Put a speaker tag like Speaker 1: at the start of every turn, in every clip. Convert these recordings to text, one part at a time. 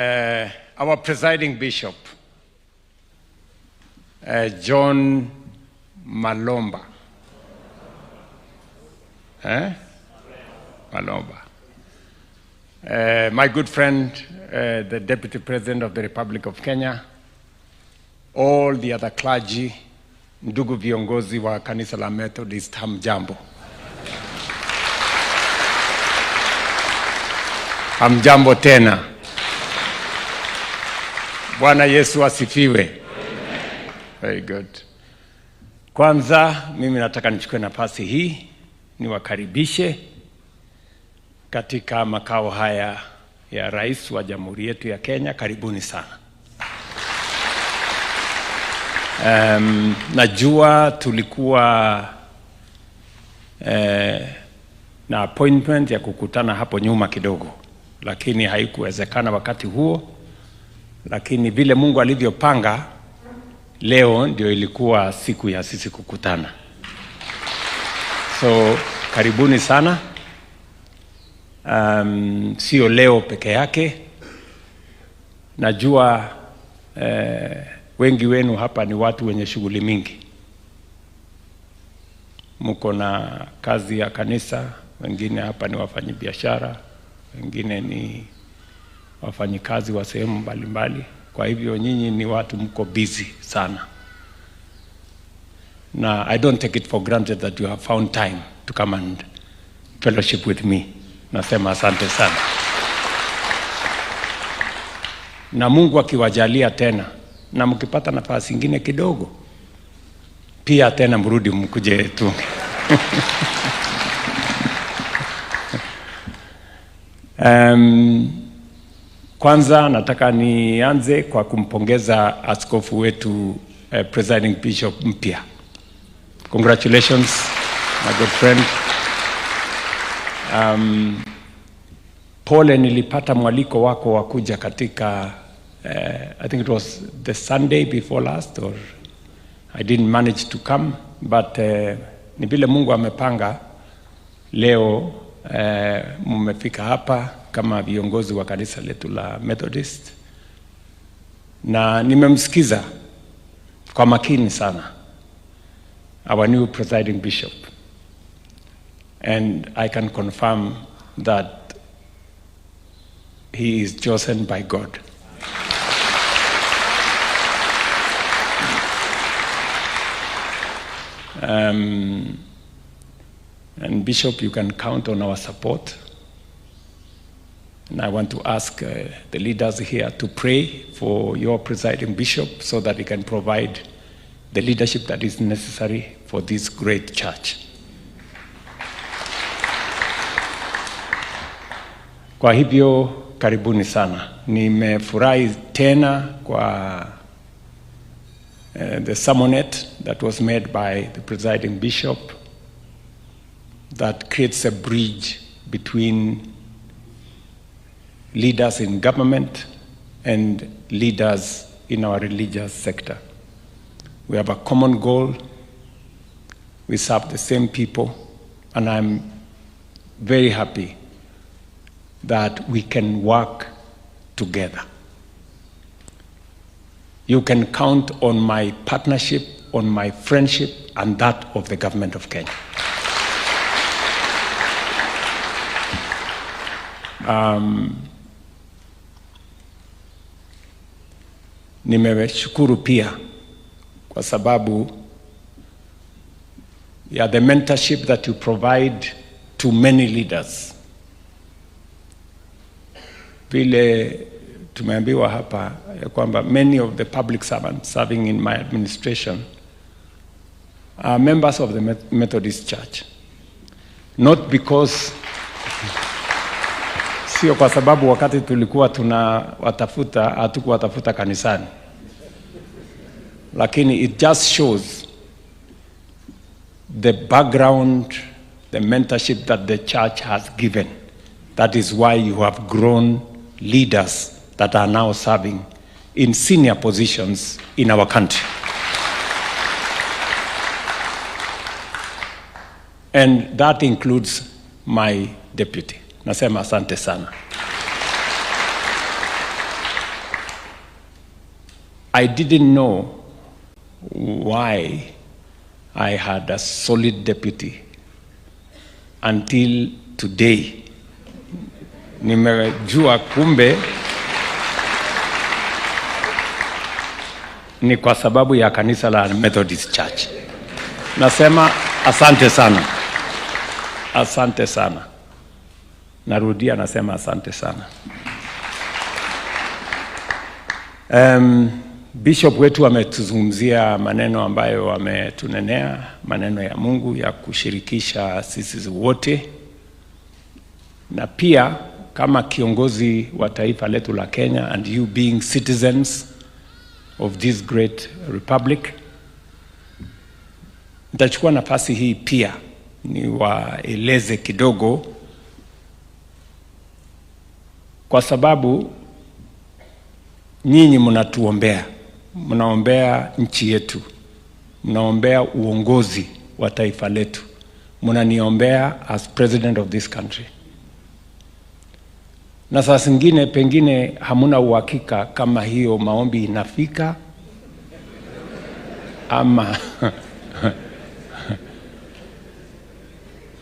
Speaker 1: Our presiding bishop, John Malomba. Malomba. My good friend, the Deputy President of the Republic of Kenya, all the other clergy, ndugu viongozi wa kanisa la Methodist, hamjambo. Hamjambo tena. Bwana Yesu asifiwe. Amen. Very good. Kwanza mimi nataka nichukue nafasi hii niwakaribishe katika makao haya ya Rais wa Jamhuri yetu ya Kenya. Karibuni sana. Najua tulikuwa na appointment ya kukutana hapo nyuma kidogo, lakini haikuwezekana wakati huo. Lakini vile Mungu alivyopanga, leo ndio ilikuwa siku ya sisi kukutana. So karibuni sana. Sio leo peke yake. Najua wengi wenu hapa ni watu wenye shughuli mingi. Mko na kazi ya kanisa, wengine hapa ni wafanyabiashara, wengine ni wafanyikazi wa sehemu mbalimbali. Kwa hivyo nyinyi ni watu mko busy sana. Na I don't take it for granted that you have found time to come and fellowship with me. Nasema asante sana. Na Mungu akiwajalia tena, na mkipata nafasi nyingine kidogo, pia tena mrudi mkuje tu. Kwanza nataka nianze kwa kumpongeza askofu wetu presiding bishop mpya. Congratulations my good friend. Pole, nilipata mwaliko wako wa kuja katika I think it was the Sunday before last, or I didn't manage to come, but ni vile Mungu amepanga leo mmefika hapa kama viongozi wa kanisa letu la Methodist, na nimemsikiza kwa makini sana our new presiding bishop, and I can confirm that he is chosen by God. And Bishop, you can count on our support. And I want to ask the leaders here to pray for your presiding bishop so that he can provide the leadership that is necessary for this great church. Kwa hivyo karibuni sana. Nimefurahi tena kwa the sermonette that was made by the presiding bishop that creates a bridge between leaders in government and leaders in our religious sector. We have a common goal. We serve the same people, and I'm very happy that we can work together. You can count on my partnership, on my friendship, and that of the government of Kenya. Nimeshukuru pia kwa sababu ya the mentorship that you provide to many leaders. Vile tumeambiwa hapa ya kwamba many of the public servants serving in my administration are members of the Methodist Church. Not because sio kwa sababu wakati tulikuwa tunawatafuta hatukuwatafuta kanisani, lakini it just shows the background, the mentorship that the church has given. That is why you have grown leaders that are now serving in senior positions in our country. And that includes my deputy. Nasema asante sana. I didn't know why I had a solid deputy until today. Nimejua kumbe ni kwa sababu ya kanisa la Methodist Church. Nasema asante sana. Asante sana. Narudia nasema asante sana. Bishop wetu ametuzungumzia maneno ambayo ametunenea, maneno ya Mungu ya kushirikisha sisi wote. Na pia kama kiongozi wa taifa letu la Kenya, and you being citizens of this great republic, nitachukua nafasi hii pia niwaeleze kidogo, kwa sababu nyinyi mnatuombea, mnaombea nchi yetu, mnaombea uongozi wa taifa letu, mnaniombea as president of this country. Na saa zingine pengine hamuna uhakika kama hiyo maombi inafika ama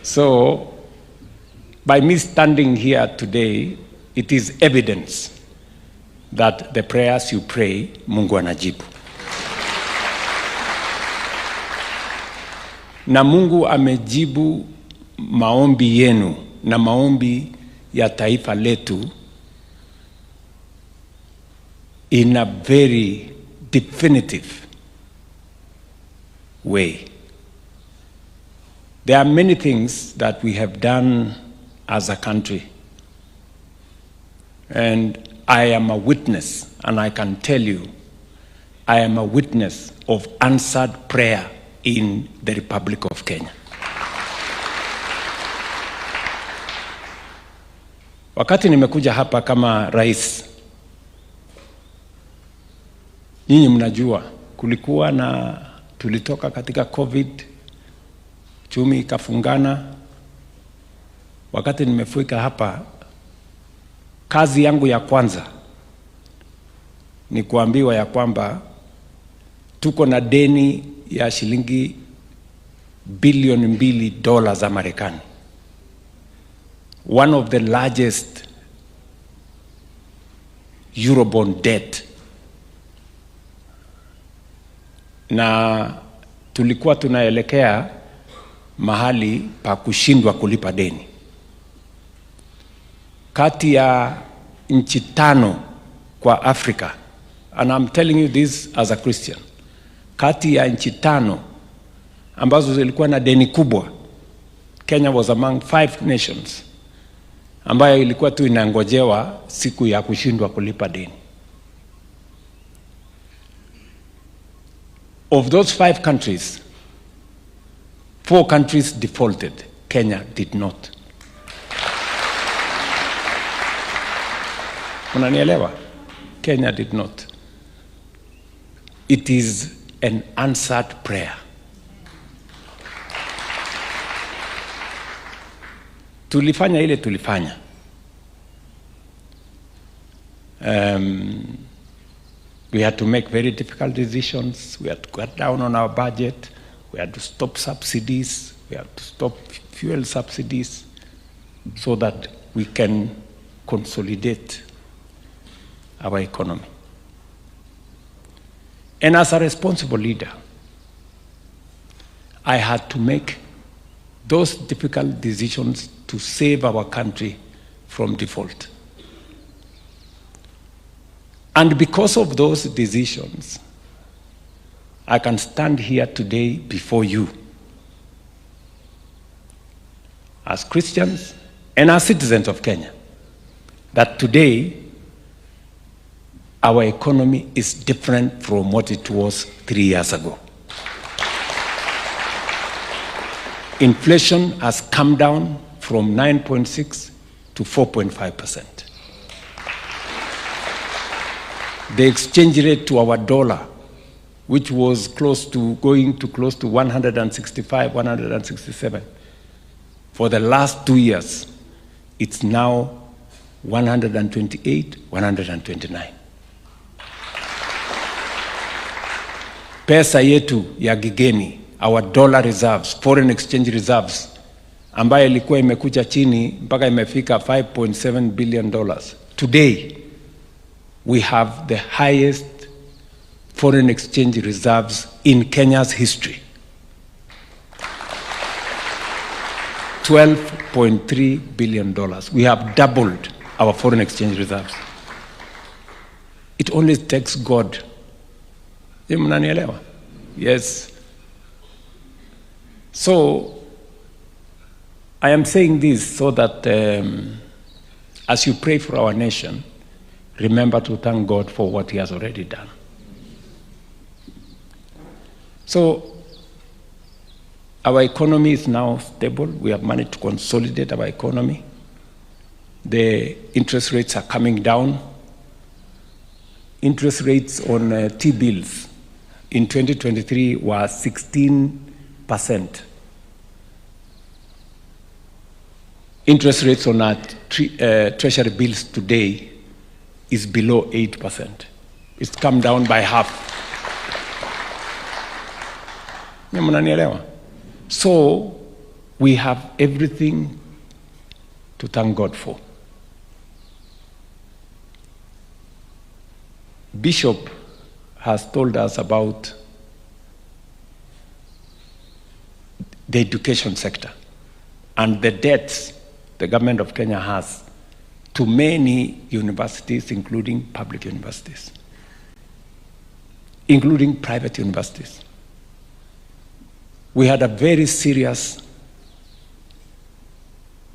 Speaker 1: so by me standing here today, it is evidence that the prayers you pray, Mungu anajibu. Na Mungu amejibu maombi yenu na maombi ya taifa letu in a very definitive way. There are many things that we have done as a country, and I am a witness, and I can tell you, I am a witness of answered prayer in the Republic of Kenya. Wakati nimekuja hapa kama rais, nyinyi mnajua kulikuwa na, tulitoka katika COVID, chumi ikafungana. Wakati nimefika hapa, kazi yangu ya kwanza ni kuambiwa ya kwamba tuko na deni ya shilingi bilioni 2 dola za Marekani, one of the largest Eurobond debt, na tulikuwa tunaelekea mahali pa kushindwa kulipa deni. Kati ya nchi 5 kwa Afrika, and I'm telling you this as a Christian, kati ya nchi 5 ambazo zilikuwa na deni kubwa, Kenya was among 5 nations ambayo ilikuwa tu inangojewa siku ya kushindwa kulipa deni. Of those 5 countries, 4 countries defaulted. Kenya did not. Unanielewa? Kenya did not. It is an answered prayer. Tulifanya ile tulifanya. We had to make very difficult decisions. We had to cut down on our budget. We had to stop subsidies. We had to stop fuel subsidies so that we can consolidate our economy. And as a responsible leader, I had to make those difficult decisions to save our country from default. And because of those decisions, I can stand here today before you as Christians and as citizens of Kenya, that today our economy is different from what it was 3 years ago. Inflation has come down from 9.6 to 4.5%. The exchange rate to our dollar, which was going to close to 165, 167, for the last 2 years, it's now 128, 129. pesa yetu ya gigeni, our dollar reserves, foreign exchange reserves, ambayo ilikuwa imekuja chini mpaka imefika $5.7 billion. Today, we have the highest foreign exchange reserves in Kenya's history. $12.3 billion. We have doubled our foreign exchange reserves. It only takes God. Yes. So, I am saying this so that as you pray for our nation, remember to thank God for what He has already done. So, our economy is now stable. We have managed to consolidate our economy. The interest rates are coming down. Interest rates on T-bills in 2023 were 16%. Interest rates on our treasury bills today is below 8%. It's come down by half. So we have everything to thank God for. Bishop has told us about the education sector and the debts the government of Kenya has to many universities, including public universities, including private universities. We had a very serious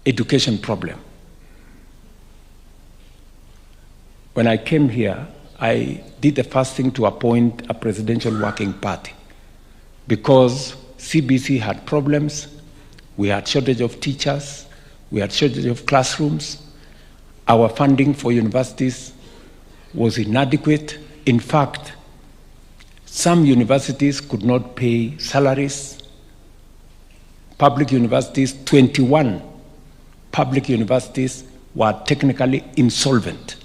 Speaker 1: education problem. When I came here, I did the first thing to appoint a presidential working party because CBC had problems. We had shortage of teachers. We had shortage of classrooms. Our funding for universities was inadequate. In fact, some universities could not pay salaries. Public universities, 21 public universities were technically insolvent.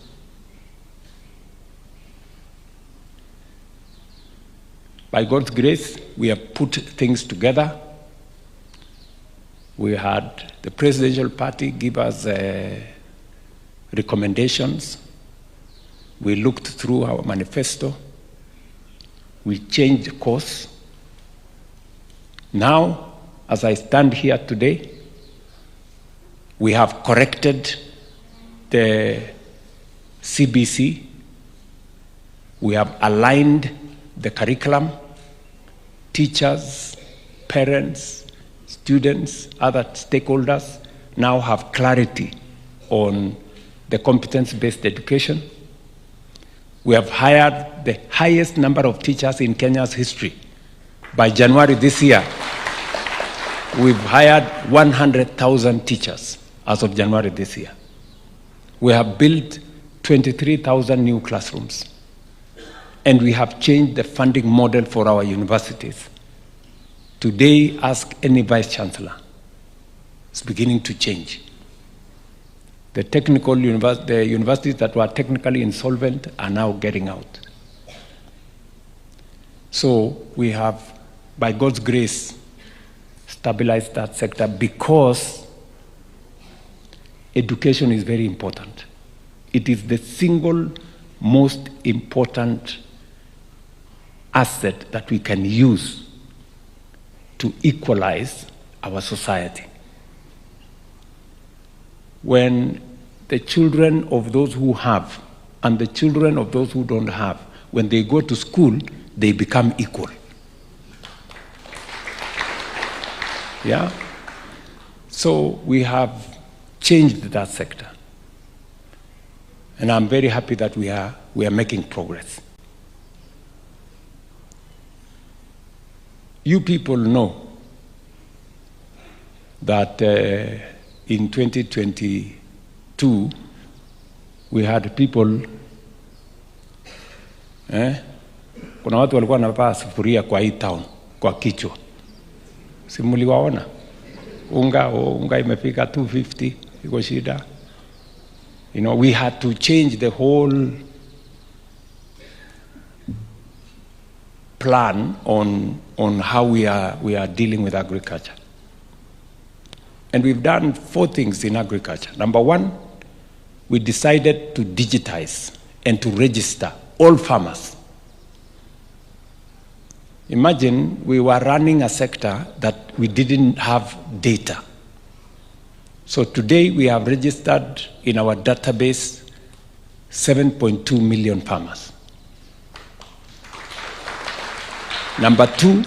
Speaker 1: By God's grace, we have put things together. We had the presidential party give us recommendations. We looked through our manifesto. We changed course. Now, as I stand here today, we have corrected the CBC. We have aligned the curriculum. Teachers, parents, students, other stakeholders now have clarity on the competence-based education. We have hired the highest number of teachers in Kenya's history. By January this year, we've hired 100,000 teachers as of January this year. We have built 23,000 new classrooms. And we have changed the funding model for our universities. Today, ask any vice chancellor. It's beginning to change. The universities that were technically insolvent are now getting out. So we have, by God's grace, stabilized that sector because education is very important. It is the single most important asset that we can use to equalize our society. When the children of those who have and the children of those who don't have, when they go to school, they become equal. Yeah? So we have changed that sector. And I'm very happy that we are making progress. You people know that in 2022, we had people, kuna watu walikuwa wanavaa sufuria kwa hii town, kwa kichwa. Si mliwaona? Unga imefika 250, iko shida. You know, we had to change the whole plan on how we are dealing with agriculture. And we've done 4 things in agriculture. Number 1, we decided to digitize and to register all farmers. Imagine we were running a sector that we didn't have data. So today we have registered in our database 7.2 million farmers. Number 2,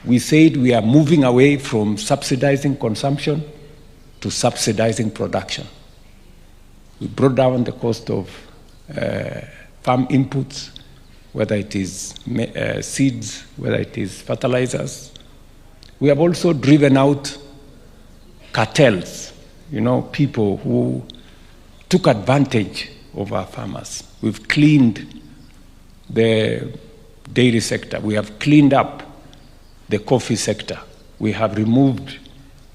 Speaker 1: we said we are moving away from subsidizing consumption to subsidizing production. We brought down the cost of farm inputs, whether it is seeds, whether it is fertilizers. We have also driven out cartels, people who took advantage of our farmers. We've cleaned the dairy sector. We have cleaned up the coffee sector. We have removed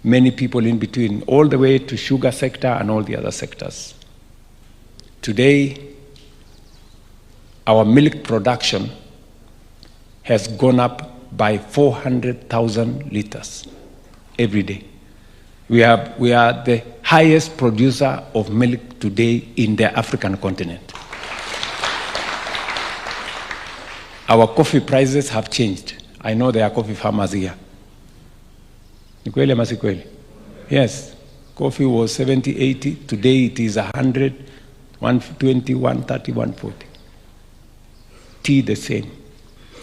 Speaker 1: many people in between, all the way to sugar sector and all the other sectors. Today, our milk production has gone up by 400,000 liters every day. We are the highest producer of milk today in the African continent. Our coffee prices have changed. I know there are coffee farmers here. Ni kweli ama si kweli? Yes. Coffee was 70, 80. Today it is 100, 120, 130, 140. Tea the same.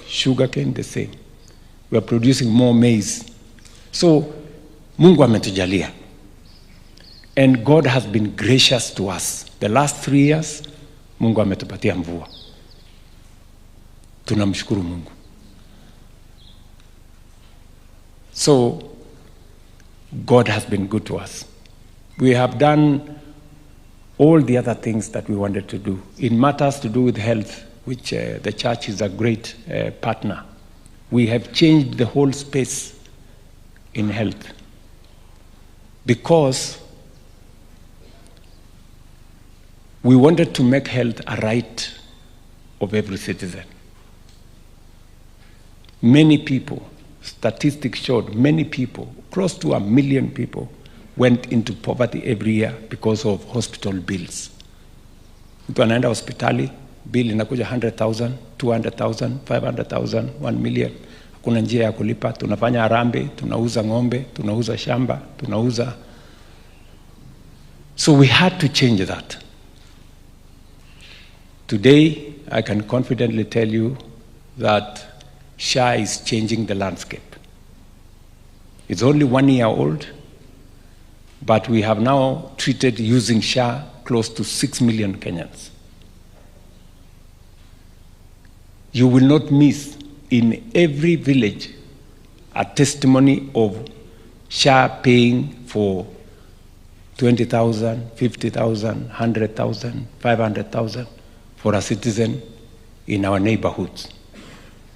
Speaker 1: Sugarcane the same. We are producing more maize. So, Mungu ametujalia. And God has been gracious to us. The last 3 years, Mungu ametupatia mvua. Tunamshukuru Mungu. So, God has been good to us. We have done all the other things that we wanted to do. In matters to do with health, which the church is a great partner, we have changed the whole space in health. Because we wanted to make health a right of every citizen. Many people, statistics showed many people, close to 1 million people, went into poverty every year because of hospital bills. Mtu anaenda hospitali, bill inakuja 100,000, 200,000, 500,000, 1 million. Hakuna njia ya kulipa, tunafanya harambee, tunauza ng'ombe, tunauza shamba, tunauza. So we had to change that. Today, I can confidently tell you that SHA is changing the landscape. It's only 1 year old, but we have now treated using SHA close to 6 million Kenyans. You will not miss in every village a testimony of SHA paying for 20,000, 50,000, 100,000, 500,000 for a citizen in our neighborhoods.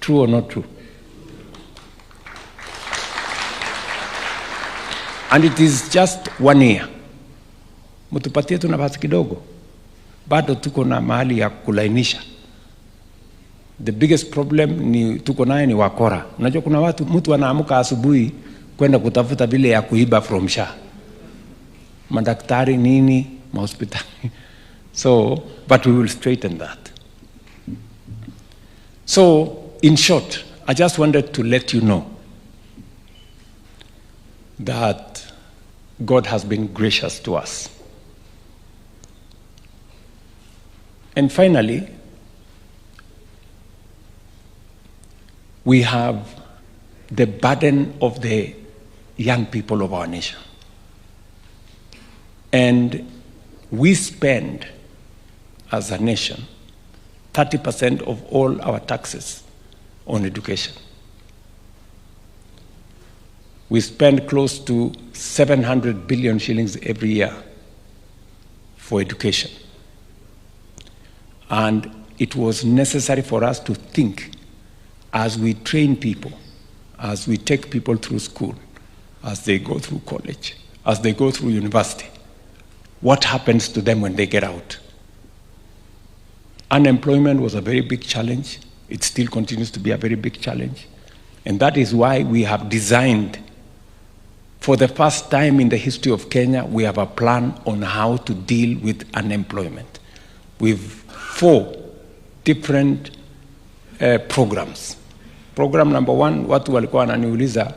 Speaker 1: True or not true? And it is just 1 year. Mutupatie tu nafasi kidogo. Bado tuko na mahali ya kulainisha. The biggest problem ni tuko naye ni wakora. Unajua kuna mtu anaamuka asubuhi kwenda kutafuta vile ya kuiba from SHA. Madaktari nini, mahospitali. So, but we will straighten that. So, in short, I just wanted to let you know that God has been gracious to us. And finally, we have the burden of the young people of our nation. And we spend, as a nation, 30% of all our taxes on education. We spend close to 700 billion shillings every year for education. And it was necessary for us to think, as we train people, as we take people through school, as they go through college, as they go through university, what happens to them when they get out? Unemployment was a very big challenge. It still continues to be a very big challenge. And that is why we have designed, for the first time in the history of Kenya, we have a plan on how to deal with unemployment. With 4 different programs. Program number 1, watu walikuwa wananiuliza,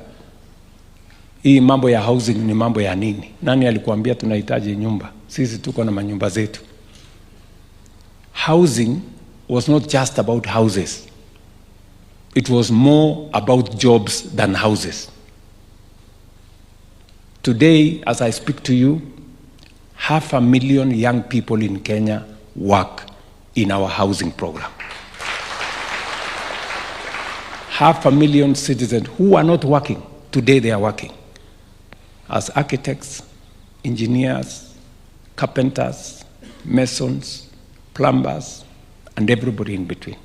Speaker 1: hii mambo ya housing ni mambo ya nini? Nani alikuambia tunahitaji nyumba? Sisi tuko na manyumba zetu. Housing was not just about houses. It was more about jobs than houses. Today, as I speak to you, 500,000 young people in Kenya work in our housing program. 500,000 citizens who are not working, today they are working as architects, engineers, carpenters, masons, plumbers, and everybody in between.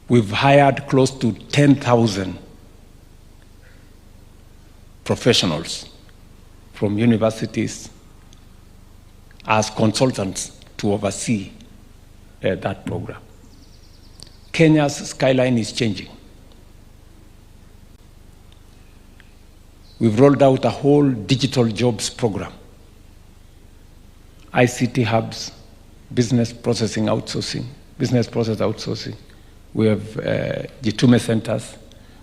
Speaker 1: We've hired close to 10,000 professionals from universities as consultants to oversee that program. Kenya's skyline is changing. We've rolled out a whole digital jobs program. ICT hubs, business process outsourcing. We have Jitume centers.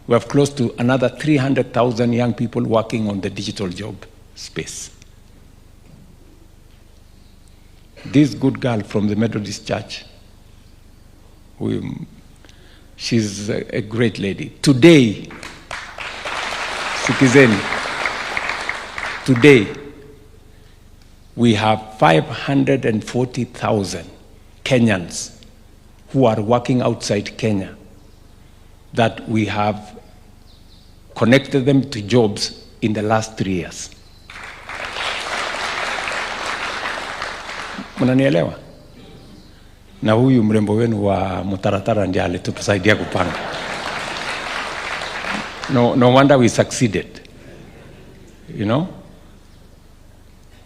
Speaker 1: We have close to another 300,000 young people working on the digital job space. This good girl from the Methodist Church, she's a great lady. Today, sikizeni, today we have 540,000 Kenyans who are working outside Kenya that we have connected them to jobs in the last 3 years. Mnanielewa? Na huyu mrembo wenu wa mutaratara ndiye alitusaidia kupanga. No wonder we succeeded. You know?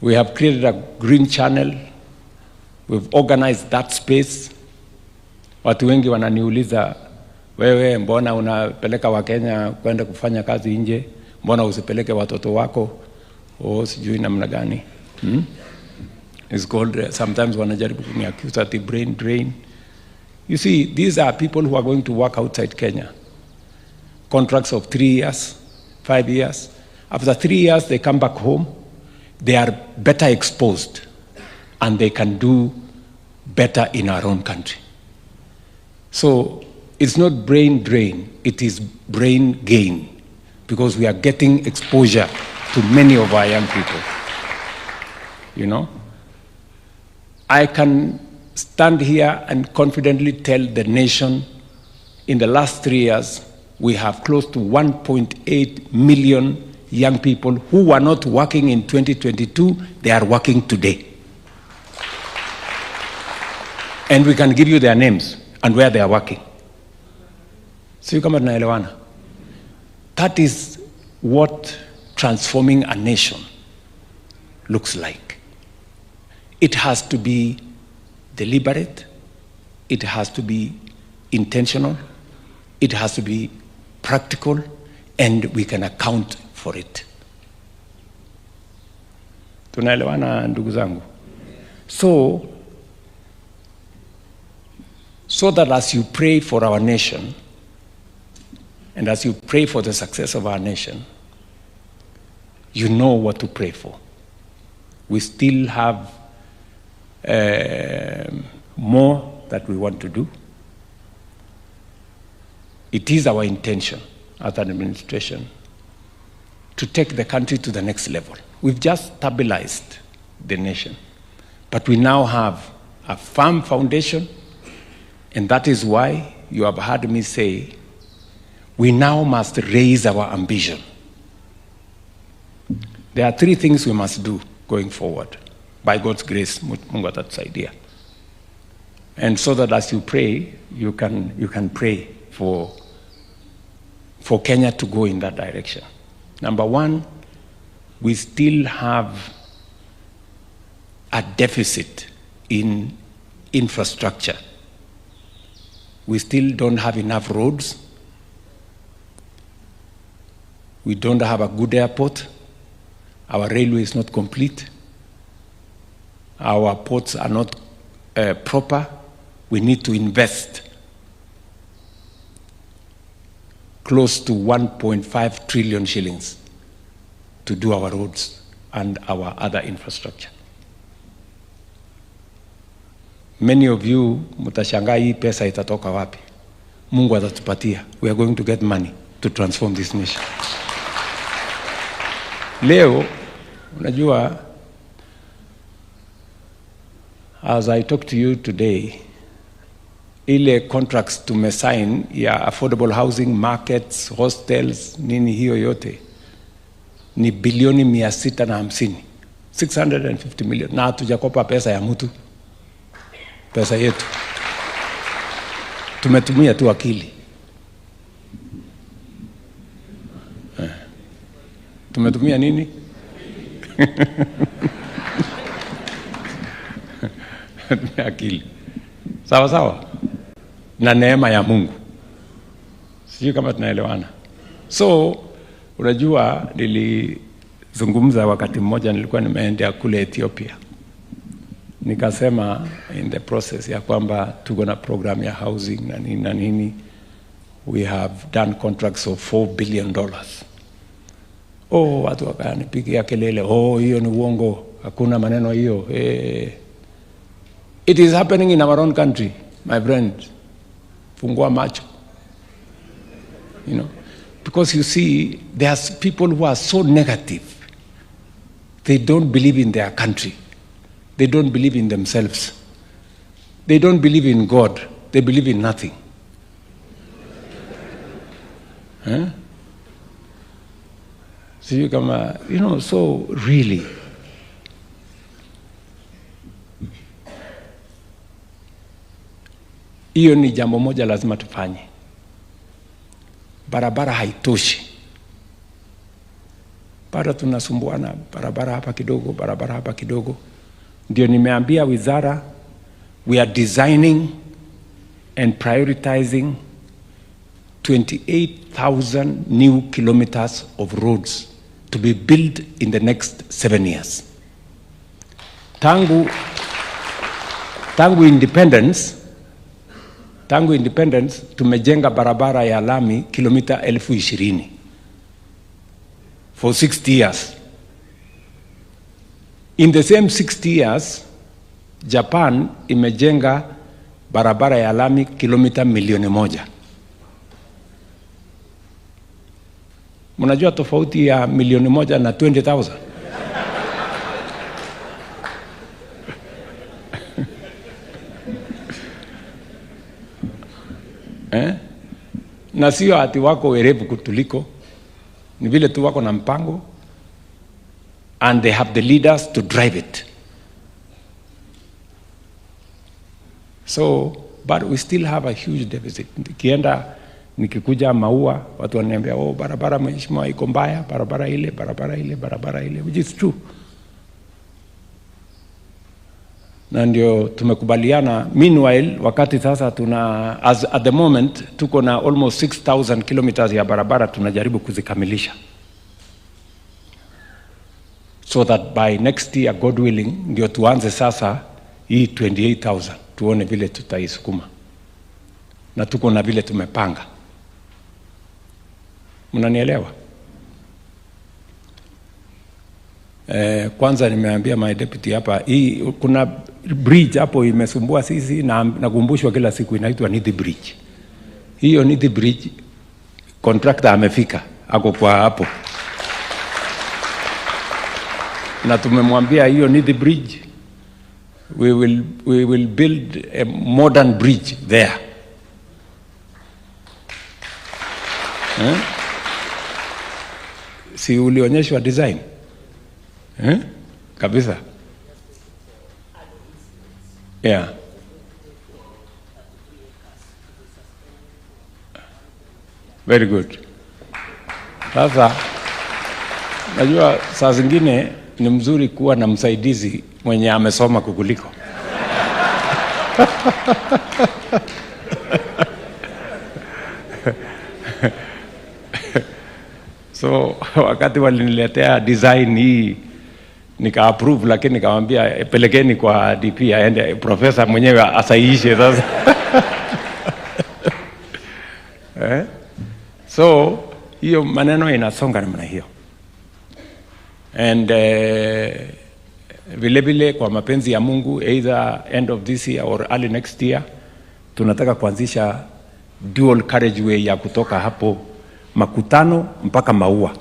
Speaker 1: We have created a green channel. We've organized that space. Watu wengi wananiuliza, wewe mbona unapeleka Wakenya kwenda kufanya kazi nje? Mbona usipeleke watoto wako? Sijui namna gani. It's called, sometimes wanajaribu kuniaccuse at the brain drain. You see, these are people who are going to work outside Kenya. Contracts of 3 years, 5 years. After 3 years, they come back home. They are better exposed and they can do better in our own country. So it's not brain drain, it is brain gain, because we are getting exposure to many of our young people. You know? I can stand here and confidently tell the nation, in the last 3 years, we have close to 1.8 million young people who were not working in 2022, they are working today. And we can give you their names and where they are working. So kama tunaelewana. That is what transforming a nation looks like. It has to be deliberate, it has to be intentional, it has to be practical, and we can account for it. Tunaelewana ndugu zangu? So that as you pray for our nation, and as you pray for the success of our nation, you know what to pray for. We still have more that we want to do. It is our intention as an administration to take the country to the next level. We've just stabilized the nation, but we now have a firm foundation, and that is why you have heard me say we now must raise our ambition. There are 3 things we must do going forward. By God's grace, Mungu atatusaidia. And so that as you pray, you can pray for Kenya to go in that direction. Number 1, we still have a deficit in infrastructure We still don't have enough roads. We don't have a good airport. Our railway is not complete. Our ports are not proper. We need to invest close to 1.5 trillion shillings to do our roads and our other infrastructure. Many of you mtashangaa hii pesa itatoka wapi? Mungu atatupatia. We are going to get money to transform this nation. Leo, unajua, as I talk to you today, ile contracts tumesign ya affordable housing, markets, hostels, nini hiyo yote, ni bilioni 650. 650 million. Na hatujakopa pesa ya mtu. Pesa yetu. Tumetumia tu akili. Tumetumia nini? Akili. Sawa sawa. Na neema ya Mungu. Sijui kama tunaelewana. So, unajua nilizungumza wakati mmoja nilikuwa nimeenda kule Ethiopia. Nikasema in the process ya kwamba tuko na program ya housing na nini. We have done contracts of $4 billion. Oh, watu wakanipigia kelele, oh, hiyo ni uongo, hakuna maneno hiyo. It is happening in our own country, my friend. Fungua macho. You know, because you see, there's people who are so negative. They don't believe in their country. They don't believe in themselves. They don't believe in God. They believe in nothing. Huh? So you come, you know, so really, hiyo ni jambo moja lazima tufanye. Barabara haitoshi. Bado tunasumbuana, barabara hapa kidogo, barabara hapa kidogo. Ndio nimeambia wizara, we are designing and prioritizing 28,000 new kilometers of roads to be built in the next 7 years. Tangu independence tumejenga barabara ya lami kilomita 20,000 for 60 years. In the same 60 years, Japan imejenga barabara ya lami kilomita 1,000,000. Mnajua tofauti ya 1,000,000 na 20,000? Na sio ati wako werevu kutuliko, ni vile tu wako na mpango, and they have the leaders to drive it. So, but we still have a huge deficit. Nikikuja Maua, watu wananiambia, oh, barabara mheshimiwa iko mbaya, barabara ile, which is true. Na ndio tumekubaliana, meanwhile, wakati sasa at the moment, tuko na almost 6,000 kilometers ya barabara tunajaribu kuzikamilisha. So that by next year, God willing, ndio tuanze sasa hii 28,000, tuone vile tutaisukuma. Na tuko na vile tumepanga. Mnanielewa? Kwanza nimeambia my deputy hapa, hii kuna bridge hapo imesumbua sisi na nakumbushwa kila siku, inaitwa Nithi Bridge. Hiyo Nithi Bridge contractor amefika, ako kwa hapo. Na tumemwambia hiyo Nithi Bridge, we will build a modern bridge there. Si ulionyeshwa design? Kabisa. Yeah. Very good. Sasa, najua saa zingine ni mzuri kuwa na msaidizi mwenye amesoma kukuliko. wakati waliniletea design hii nika approve, lakini nikamwambia pelekeni kwa DP aende professor mwenyewe asahihishe sasa. So hiyo maneno inasonga namna hiyo. And vile vile kwa mapenzi ya Mungu, either end of this year or early next year, tunataka kuanzisha dual carriageway ya kutoka hapo Makutano mpaka Maua.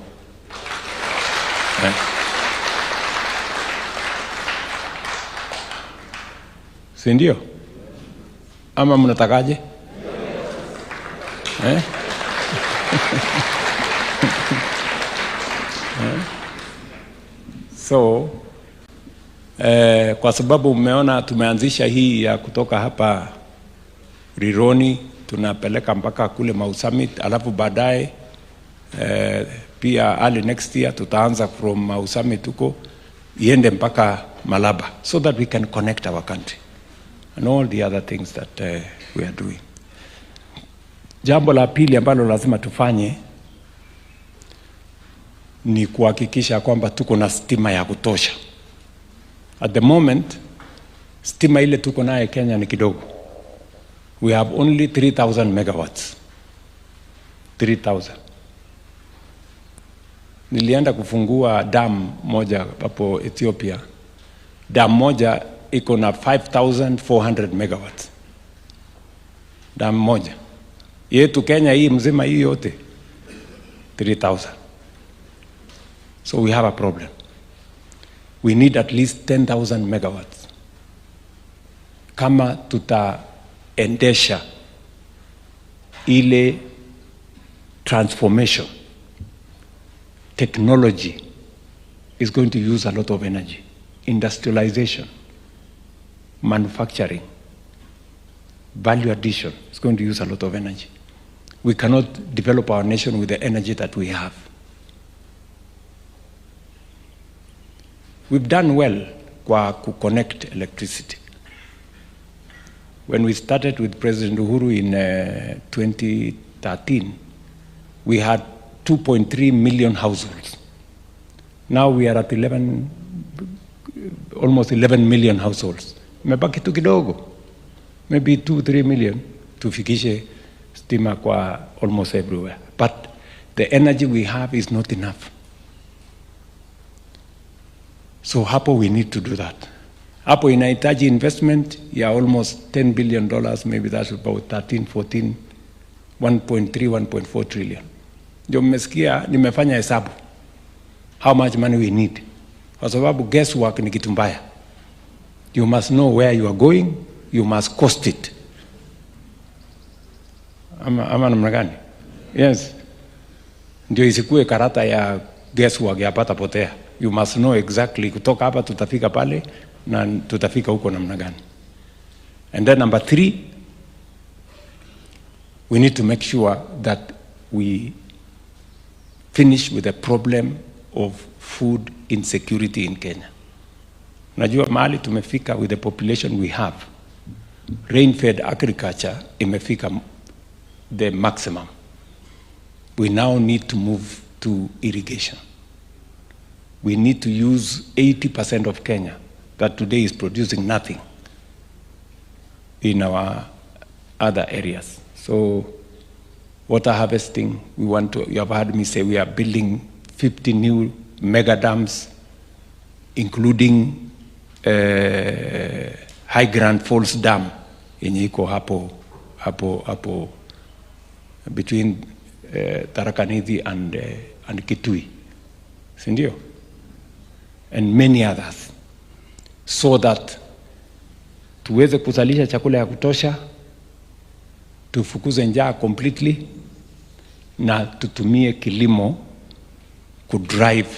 Speaker 1: Si ndio? Ama mnatakaje? So kwa sababu umeona tumeanzisha hii ya kutoka hapa Rironi tunapeleka mpaka kule Mau Summit, alafu baadaye pia early next year tutaanza from Mau Summit huko iende mpaka Malaba, so that we can connect our country and all the other things that we are doing. Jambo la pili ambalo lazima tufanye ni kuhakikisha kwamba tuko na stima ya kutosha. At the moment, stima ile tuko naye Kenya ni kidogo. We have only 3,000 megawatts. 3,000. Nilienda kufungua dam moja hapo Ethiopia. Dam moja iko na 5,400 megawatts. Dam moja. Yetu Kenya hii mzima hii yote 3,000. So we have a problem. We need at least 10,000 megawatts. Kama tutaendesha ile transformation, technology is going to use a lot of energy. Industrialization, manufacturing, value addition is going to use a lot of energy. We cannot develop our nation with the energy that we have. We've done well kwa connect electricity. When we started with President Uhuru in 2013, we had 2.3 million households. Now we are at almost 11 million households. Mebaki tu kidogo, maybe 2-3 million tufikishe stima kwa almost everywhere. But the energy we have is not enough. So hapo we need to do that. Hapo inahitaji investment ya almost $10 billion, maybe that's about 1.4 trillion. Ndio mmesikia nimefanya hesabu how much money we need. Kwa sababu guesswork ni kitu mbaya. You must know where you are going, you must cost it. Ama namna gani? Yes. Ndio isikue karata ya guesswork ya pata potea. You must know exactly kutoka hapa tutafika pale na tutafika huko namna gani. And then number 3, we need to make sure that we finish with the problem of food insecurity in Kenya. Najua mahali tumefika with the population we have. Rain-fed agriculture imefika the maximum. We now need to move to irrigation. We need to use 80% of Kenya that today is producing nothing in our other areas. So water harvesting, you have heard me say we are building 50 new mega dams, including High Grand Falls Dam yenye iko hapo between Tharaka Nithi and Kitui. Sindio? And many others, so that tuweze kuzalisha chakula ya kutosha, tufukuze njaa completely, na tutumie kilimo kudrive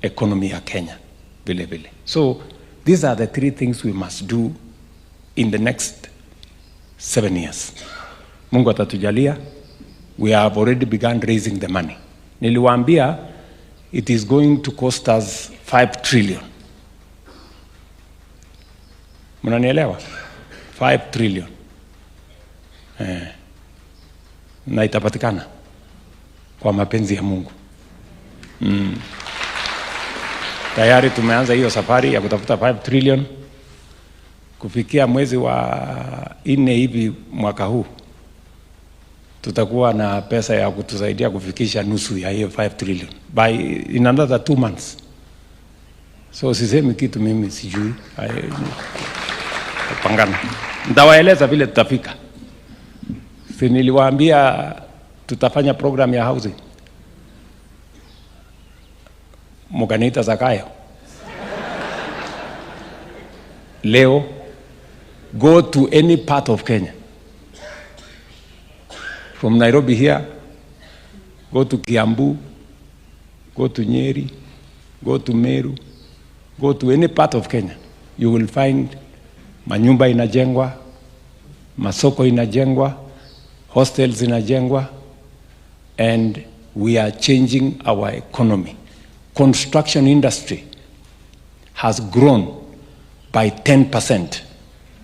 Speaker 1: economy ya Kenya vile vile. So these are the 3 things we must do in the next 7 years. Mungu atatujalia. We have already begun raising the money. Niliwaambia it is going to cost us 5 trillion. Mnanielewa? 5 trillion. Na itapatikana kwa mapenzi ya Mungu. Tayari tumeanza hiyo safari ya kutafuta 5 trillion. Kufikia mwezi wa 4 hivi mwaka huu tutakuwa na pesa ya kutusaidia kufikisha nusu ya hiyo 5 trillion in another 2 months. So sisemi kitu mimi sijui. Pangana. Ndawaeleza vile tutafika. Si niliwaambia tutafanya program ya housing. Mukaniita Zakayo. Leo, go to any part of Kenya. From Nairobi here, go to Kiambu, go to Nyeri, go to Meru, go to any part of Kenya. You will find manyumba inajengwa, masoko inajengwa, hostels inajengwa, and we are changing our economy. Construction industry has grown by 10%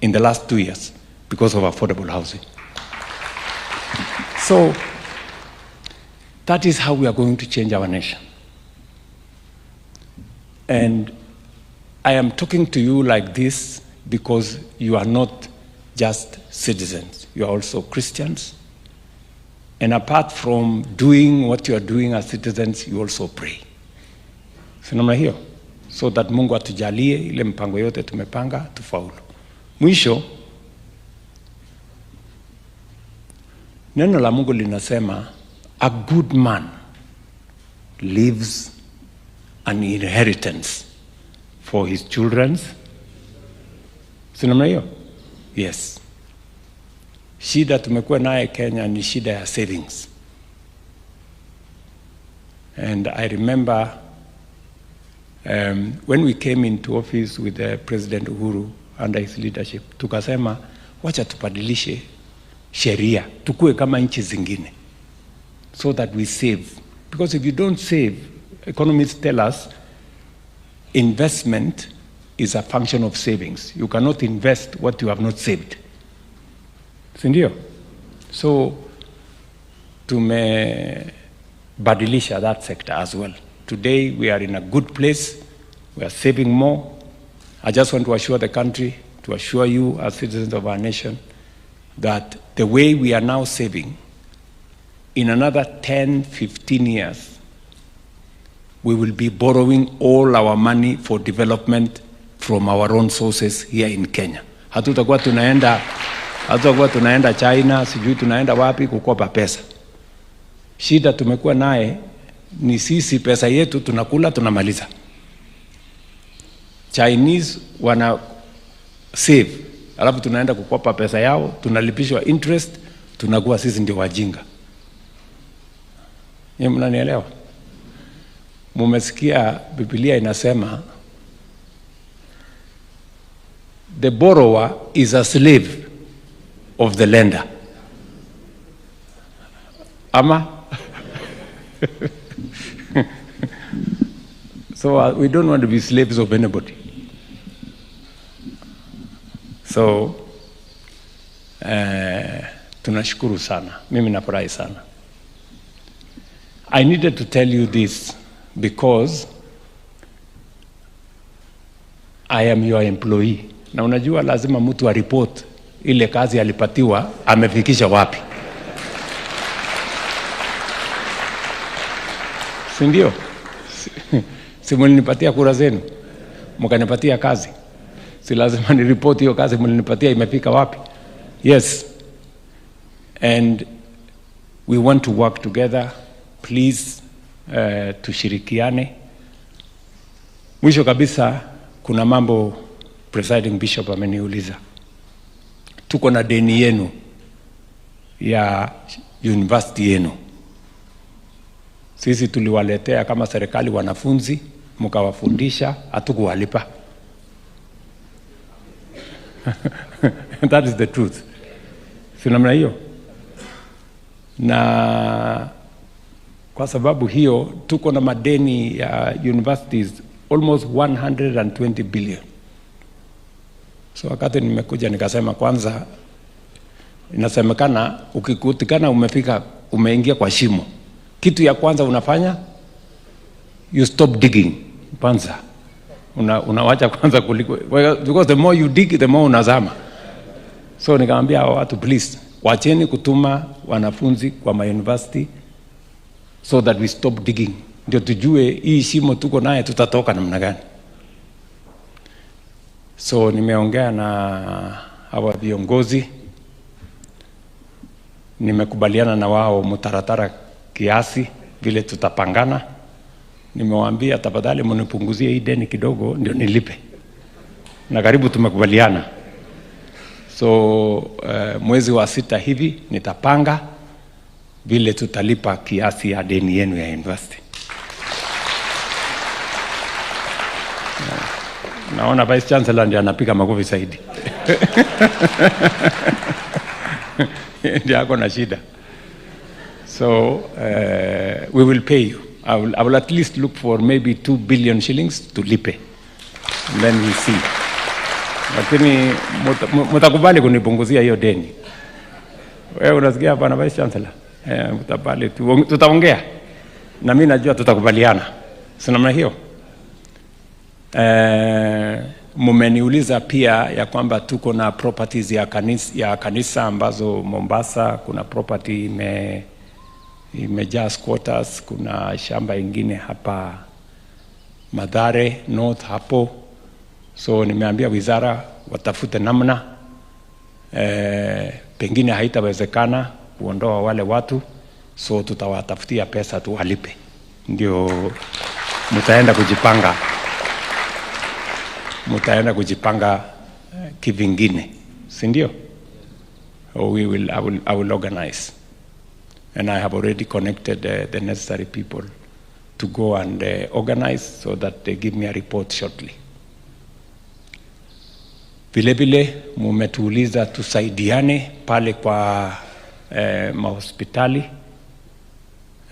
Speaker 1: in the last 2 years because of affordable housing. So that is how we are going to change our nation. And I am talking to you like this because you are not just citizens, you are also Christians. And apart from doing what you are doing as citizens, you also pray. Sinamna hiyo, so that Mungu atujalie ile mpango yote tumepanga tufaulu. Mwisho, neno la Mungu linasema a good man leaves an inheritance for his children. Sinamna hiyo? Yes. Shida tumekuwa naye Kenya ni shida ya savings. And I remember when we came into office with President Uhuru under his leadership, tukasema wacha tubadilishe sheria tukue kama nchi zingine so that we save, because if you don't save, economists tell us investment is a function of savings. You cannot invest what you have not saved. Sindio? So tumebadilisha that sector as well. Today we are in a good place. We are saving more. I just want to assure the country, to assure you as citizens of our nation, that the way we are now saving, in another 10, 15 years, we will be borrowing all our money for development from our own sources here in Kenya. Hatutakuwa tunaenda China, sijui tunaenda wapi kukopa pesa. Shida tumekuwa naye ni sisi pesa yetu tunakula tunamaliza. Chinese wana save, alafu tunaenda kukopa pesa yao, tunalipishwa interest, tunakuwa sisi ndio wajinga. Yeye mnanielewa? Mumesikia Biblia inasema the borrower is a slave of the lender. Ama? So we don't want to be slaves of anybody. So tunashukuru sana. Mimi nafurahi sana. I needed to tell you this because I am your employee. Na unajua lazima mtu report ile kazi alipatiwa amefikisha wapi. Si ndio? Si mlinipatia kura zenu, mkanipatia kazi. Si lazima ni report hiyo kazi mlinipatia imefika wapi. Yes. And we want to work together. Please tushirikiane. Mwisho kabisa kuna mambo Presiding Bishop ameniuliza. Tuko na deni yenu ya university yenu. Sisi tuliwaletea kama serikali wanafunzi, mkawafundisha, hatukuwalipa. That is the truth. Si namna hiyo? Na kwa sababu hiyo tuko na madeni ya universities almost 120 billion. So wakati nimekuja nikasema kwanza inasemekana ukikutikana umeingia kwa shimo, kitu ya kwanza unafanya you stop digging kwanza. Unawacha kwanza kuliko, because the more you dig the more unazama. So nikamwambia watu, please wacheni kutuma wanafunzi kwa university so that we stop digging, ndio tujue hii shimo tuko naye tutatoka namna gani. So nimeongea na hawa viongozi, nimekubaliana na wao mtaratara kiasi vile tutapangana. Nimewaambia tafadhali mnipunguzie hii deni kidogo ndio nilipe, na karibu tumekubaliana. So mwezi wa 6 hivi nitapanga vile tutalipa kiasi ya deni yenu ya university. Naona Vice Chancellor ndiye anapiga makofi zaidi. Ndiye ako na shida. So we will pay you. I will at least look for maybe 2 billion shillings to lipe. And then we see. Lakini mtakubali kunipunguzia hiyo deni. Wewe unasikia hapa na Vice Chancellor? Mtakubali tutaongea. Na mimi najua tutakubaliana. Si namna hiyo? Mumeniuliza pia ya kwamba tuko na properties ya kanisa ambazo Mombasa kuna property imejaa squatters, kuna shamba ingine hapa Mathare North hapo. So nimeambia wizara watafute namna, pengine haitawezekana kuondoa wale watu, so tutawatafutia pesa tu walipe, ndio mtaenda kujipanga kivingine, si ndio? I will organize, and I have already connected the necessary people to go and organize so that they give me a report shortly. Vile mumetuuliza tusaidiane pale kwa mahospitali,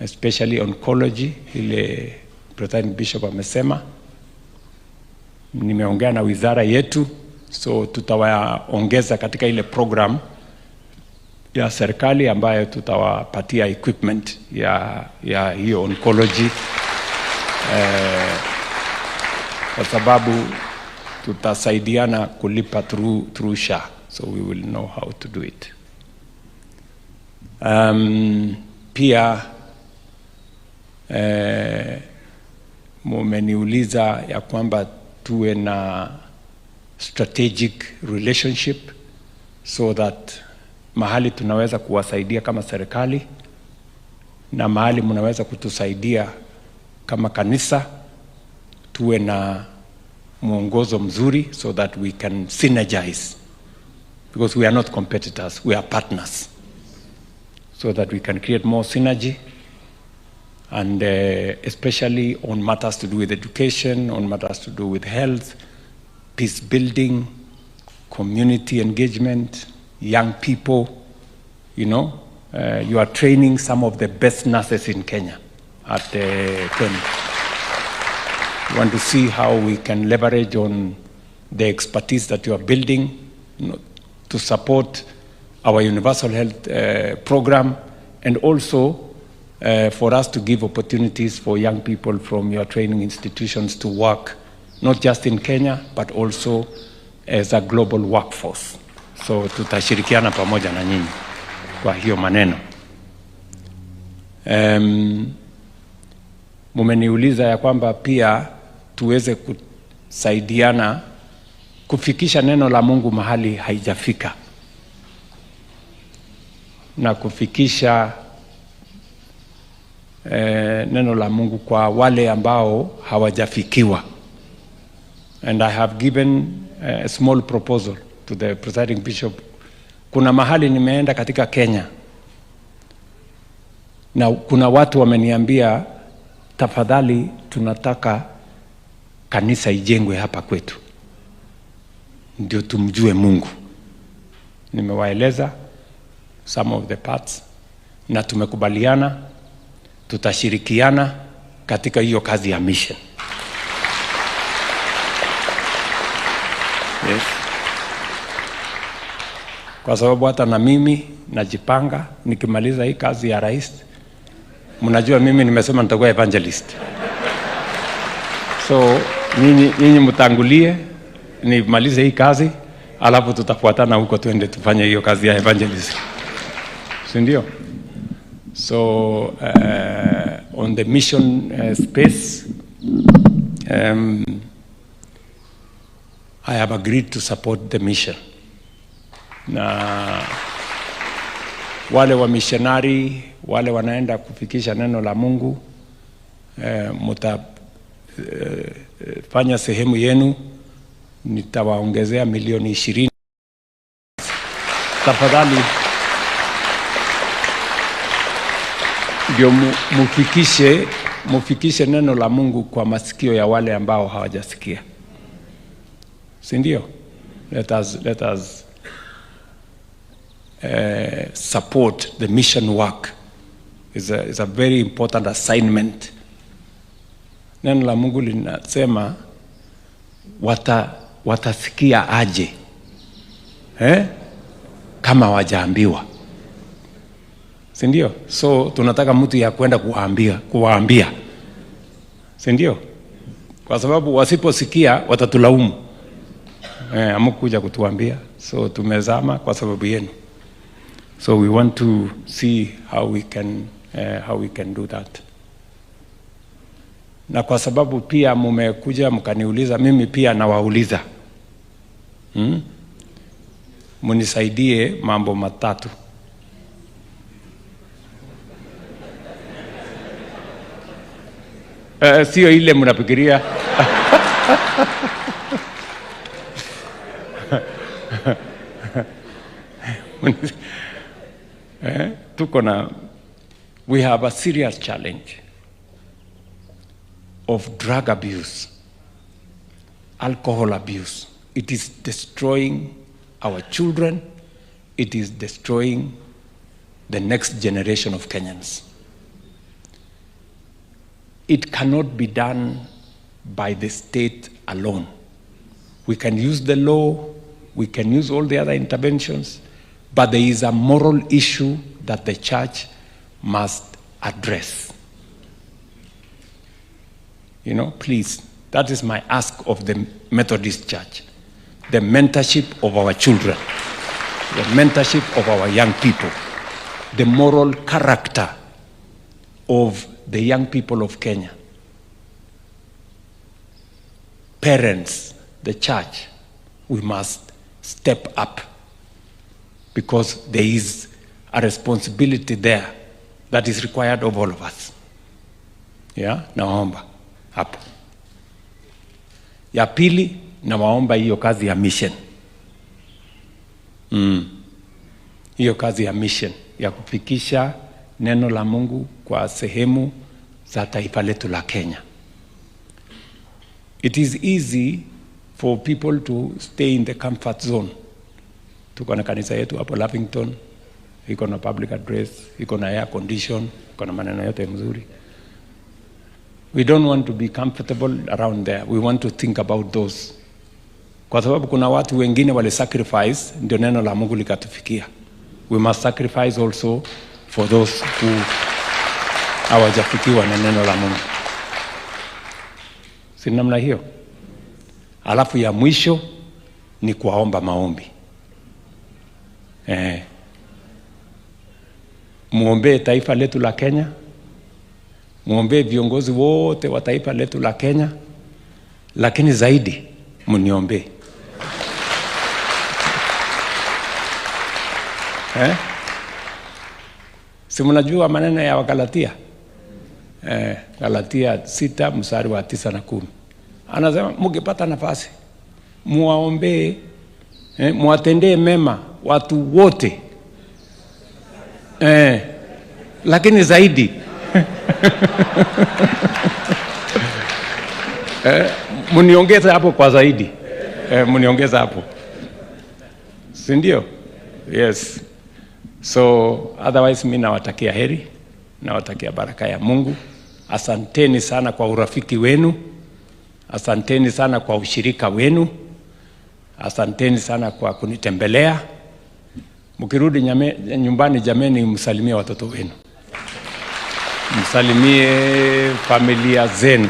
Speaker 1: especially oncology, ile President Bishop amesema. Nimeongea na wizara yetu, so tutawaongeza katika ile program ya serikali ambayo tutawapatia equipment ya hiyo oncology, kwa sababu tutasaidiana kulipa through SHA, so we will know how to do it. Pia mumeniuliza ya kwamba tuwe na strategic relationship so that mahali tunaweza kuwasaidia kama serikali na mahali mnaweza kutusaidia kama kanisa, tuwe na mwongozo mzuri so that we can synergize, because we are not competitors, we are partners, so that we can create more synergy, and especially on matters to do with education, on matters to do with health, peace building, community engagement, young people. You know, you are training some of the best nurses in Kenya at Kenya. We want to see how we can leverage on the expertise that you are building, you know, to support our universal health program, and also for us to give opportunities for young people from your training institutions to work, not just in Kenya, but also as a global workforce. So tutashirikiana pamoja na nyinyi kwa hiyo maneno. Mumeniuliza ya kwamba pia tuweze kusaidiana kufikisha neno la Mungu mahali haijafika, na kufikisha neno la Mungu kwa wale ambao hawajafikiwa. And I have given a small proposal to the presiding bishop. Kuna mahali nimeenda katika Kenya, na kuna watu wameniambia tafadhali tunataka kanisa ijengwe hapa kwetu ndio tumjue Mungu. Nimewaeleza some of the parts, na tumekubaliana tutashirikiana katika hiyo kazi ya mission. Yes. Kwa sababu hata na mimi najipanga nikimaliza hii kazi ya rais, mnajua mimi nimesema nitakuwa evangelist. So nyinyi mtangulie nimalize hii kazi, alafu tutafuatana huko tuende tufanye hiyo kazi ya evangelism. Si ndio? So on the mission space, I have agreed to support the mission. Na wale wa missionary, wale wanaenda kufikisha neno la Mungu, fanya sehemu yenu, nitawaongezea milioni 20. Tafadhali ndio mufikishe neno la Mungu kwa masikio ya wale ambao hawajasikia. Si ndio? Let us support the mission work. Is a very important assignment. Neno la Mungu linasema watasikia aje kama wajaambiwa. Si ndio? So tunataka mtu ya kwenda kuwaambia. Si ndio? Kwa sababu wasiposikia watatulaumu. Hamkuja kutuambia. So tumezama kwa sababu yenu. So we want to see how we can do that. Na kwa sababu pia mmekuja mkaniuliza, mimi pia nawauliza. Munisaidie mambo matatu. Sio ile mnafikiria. We have a serious challenge of drug abuse, alcohol abuse. It is destroying our children. It is destroying the next generation of Kenyans. It cannot be done by the state alone. We can use the law, we can use all the other interventions, but there is a moral issue that the church must address. You know, please, that is my ask of the Methodist Church. The mentorship of our children, the mentorship of our young people, the moral character of the young people of Kenya. Parents, the church, we must step up because there is a responsibility there that is required of all of us. Yeah, nawaomba hapo. Ya pili, nawaomba hiyo kazi ya mission. Hiyo kazi ya mission ya kufikisha neno la Mungu kwa sehemu za taifa letu la Kenya. It is easy for people to stay in the comfort zone. Tuko na kanisa yetu hapo Lavington, iko na public address, iko na air condition, iko na maneno yote mzuri. We don't want to be comfortable around there. We want to think about those. Kwa sababu kuna watu wengine wale sacrifice ndio neno la Mungu likatufikia. We must sacrifice also for those who hawajafikiwa na neno la Mungu. Si namna hiyo. Alafu ya mwisho ni kuwaomba maombi. Muombe taifa letu la Kenya. Muombe viongozi wote wa taifa letu la Kenya. Lakini zaidi muniombe. Si mnajua maneno ya Wagalatia? Galatia 6 mstari wa 9 na 10. Anasema mkipata nafasi muwaombe, muwatendee mema watu wote. Lakini zaidi muniongeza hapo kwa zaidi. Muniongeza hapo. Si ndio? Yes. So otherwise mimi nawatakia heri, nawatakia baraka ya Mungu. Asanteni sana kwa urafiki wenu. Asanteni sana kwa ushirika wenu. Asanteni sana kwa kunitembelea. Mkirudi nyumbani jameni, msalimie watoto wenu. Msalimie familia zenu.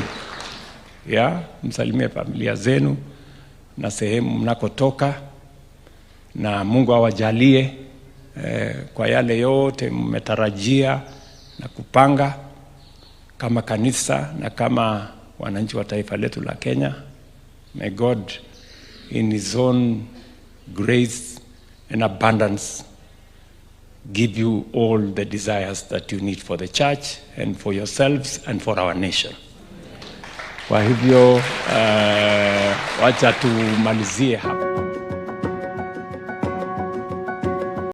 Speaker 1: msalimie familia zenu na sehemu mnakotoka, na Mungu awajalie kwa yale yote mmetarajia na kupanga kama kanisa na kama wananchi wa taifa letu la Kenya. May God in his own grace and abundance give you all the desires that you need for the church and for yourselves and for our nation. Kwa hivyo wacha tumalizie hapa.